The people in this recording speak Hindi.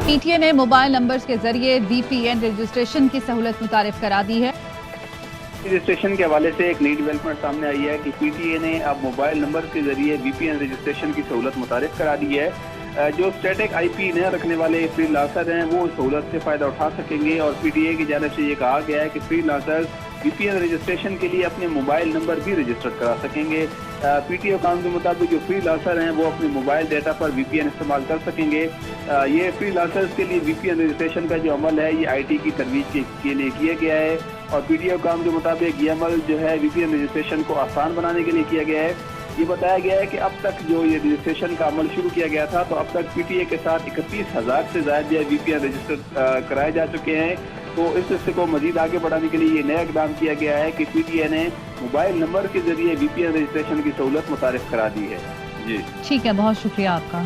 PTA ने मोबाइल नंबर्स के जरिए VPN रजिस्ट्रेशन की सहूलत मुतारिफ करा दी है। रजिस्ट्रेशन के हवाले से एक नई डेवलपमेंट सामने आई है कि PTA ने अब मोबाइल नंबर के जरिए VPN रजिस्ट्रेशन की सहूलत मुतारिफ करा दी है। जो स्टैटिक IP न रखने वाले फ्रीलांसर हैं वो सहूलत से फ़ायदा उठा सकेंगे और PTA की जानिब से ये कहा गया है कि फ्रीलांसर VPN रजिस्ट्रेशन के लिए अपने मोबाइल नंबर भी रजिस्टर करा सकेंगे। PTA कानून के मुताबिक जो फ्रीलांसर हैं वो अपने मोबाइल डाटा पर VPN इस्तेमाल कर सकेंगे। ये फ्रीलांसर्स के लिए VPN रजिस्ट्रेशन का जो अमल है ये IT की तरवीज के लिए किया गया है और PTA कानून के मुताबिक ये अमल जो है VPN रजिस्ट्रेशन को आसान बनाने के लिए किया गया है। ये बताया गया है कि अब तक जो ये रजिस्ट्रेशन का अमल शुरू किया गया था तो अब तक PTA के साथ 31,000 से ज़्यादा VPN रजिस्टर कराए जा चुके हैं। तो इस हिस्से को मजीद आगे बढ़ाने के लिए ये नया इकदाम किया गया है कि PTA ने मोबाइल नंबर के जरिए VPN रजिस्ट्रेशन की सहूलत मुतारिफ करा दी है। जी ठीक है, बहुत शुक्रिया आपका।